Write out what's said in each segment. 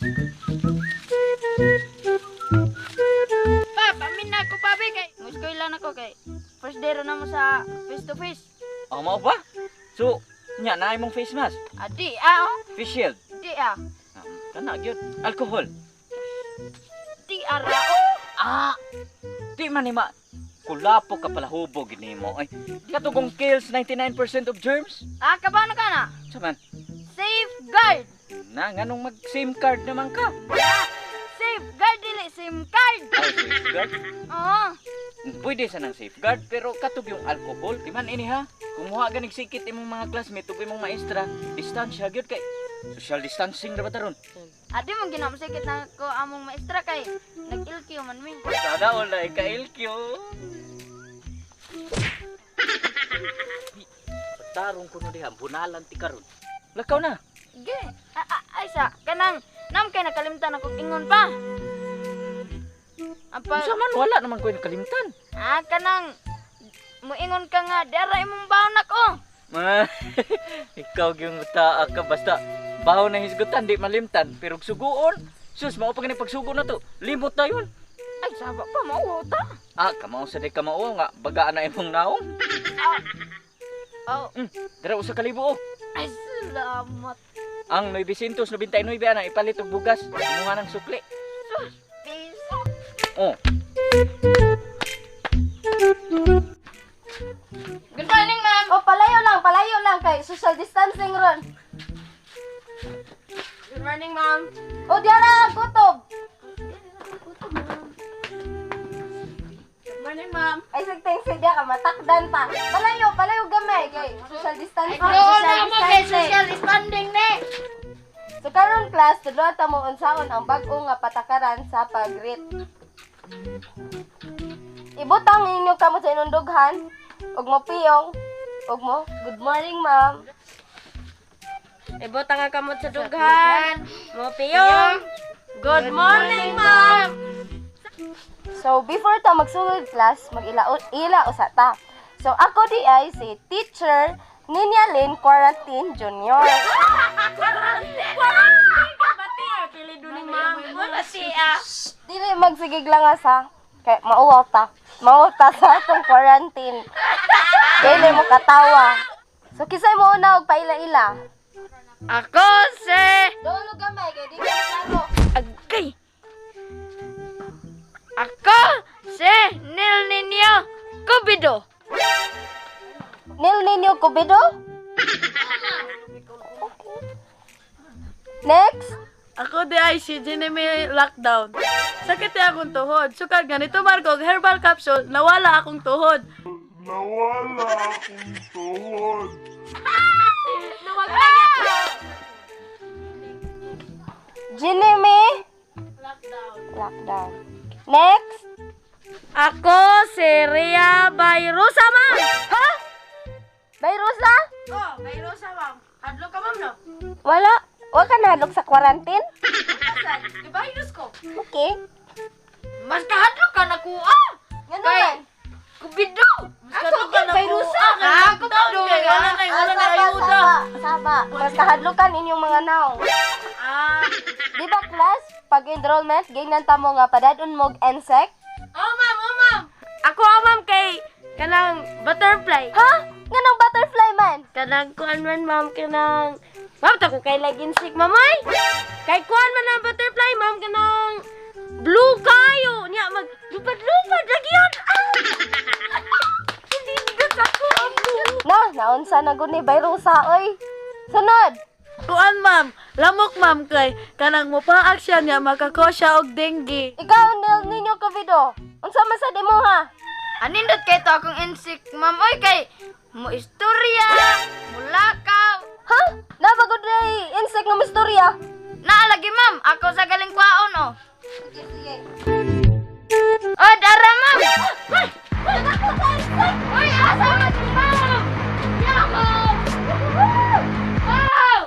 Pa, pamin na ako pa, be, kay muskoy lang ako kay first day ro na mo sa face to face. Oh, mao ba? So, nya na imong face mask, Adi, face shield. di Kana gyud. Alcohol. di oh. Di man ni kulapo ka pala hubog gini mo. Ay, katugong kills 99% of germs. Kabano ka na? Saman, Safeguard. na nganong mag SIM card naman ka. Safeguard dili SIM card. Ay, safeguard. Oo. Pwede sa nang safeguard pero katog yung alcohol. Di man ini ha. Kumuha ganig sikit imong mga classmate ug imong maestra, distansya gyud kay social distancing ra ba taron? Adi mo ginamsikit na ko among maestra kay nag-LQ man mi. Sana wala ka LQ. Tarong kuno diha, bunalan ti karon. Lakaw na. Ge. Ay sa kanang nam kay nakalimtan akong ingon pa. Apa Sa man wala naman ko kalimtan. kanang muingon ka nga dara imong baon ako. Ikaw gyung ta ka basta baho na hisgutan di malimtan pero suguon. Sus mao pa gani pagsugo na to. Limot na yun. Ay saba pa mao ta. Kamao sa di ka mao nga bagaan na imong naong. Oh, Dara usa ka libo. ay salamat. Ang 999 ana ipalit og bugas. Imuha ng sukli. Piso. Oh. Good morning, ma'am. O, palayo lang kay social distancing ron. Good morning, ma'am. O, diara, kutob. Good morning, ma'am. Ay, sagteng siya ka, matakdan pa. Palayo gamay kay social distancing. Social distancing ni. So, karon class, tudlo ta mo unsaon ang bag-o nga patakaran sa pag-greet. Ibutang ninyo kamo sa inyong dughan, ug mo piyong, ug mo, good morning, ma'am. Ibutang nga kamot sa dughan. Mo piyong. Good morning, ma'am. So, before ta magsugod class, ila usa ta. So, ako di ay si Teacher Ninya Lynn Quarantine Junior. Dili magsigig lang sa kay mauwaw ta. Mauwaw ta sa atong quarantine. Dili mo katawa. So, kisay mo una og paila-ila. Ako si... Dolo gamay kay di ka klaro. Agay. Ako si Nil Niño Cupido. Nil Ninyo Cupido? Next. Ako di ay si Jinemy Lockdown. Sakit na akong tuhod. Sukad ganito Marco, herbal capsule, nawala akong tuhod. Jinemy? Lockdown. Next. Ako si Rhea Bayrusa, ma'am! Ha? Bayrusa? Oh, Bayrusa, ma'am. Hadlo ka, ma'am, no? Wala. Wa ka nahadlok sa quarantine? Asan? Ibayros ko. Okay. Mas kahadlo ka na kuha. Ngano Kay man? Cupido. Ako ka na Bayrusa. Cupido. Wala na ayuda. Saba. Mas kahadlokan inyong mga naong. Di ba, class? Pag enrollment, ganyan ta mo nga padadon mo NSEC? Oh, ma'am. Ako, ma'am, kay kanang butterfly. Ha? Nganong butterfly man? Kanang kuan man, ma'am, kanang... Ma'am, tako kay lagin sick, mamay. Kay kuan man ang butterfly, ma'am, kanang... Blue kayo. Nya, lupad lagi yun. Hindi gas ako ang blue. Naunsa na gud ni Bayrusa, oy. Sunod. Kuan, ma'am. Lamok, ma'am, kay kanang mupaak siya niya, makakosya og dengue. Ikaw, Nil Ninyo Cupido. Unsa man sa demo ha? Anindot kay to akong insik, ma'am. Oy, kay mo istorya, mulakaw. Ha? Nabagod na insect ng istorya? Naalagi, ma'am. Ako sa galing kwaon, oh. Sige, sige. Oh, dara, ma'am. Uy, asa mo si ma'am? Yako! Wow! Ma'am!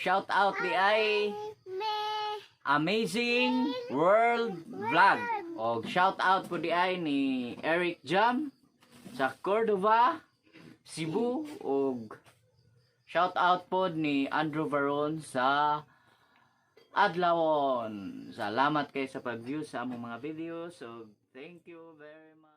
Shout out di ay Amazing World Vlog Og shout out po di ay ni Eric Jam sa Cordova, Cebu, og shout out po ni Andrew Varon sa Adlawon. Salamat kay sa pag-view sa among mga videos. So thank you very much.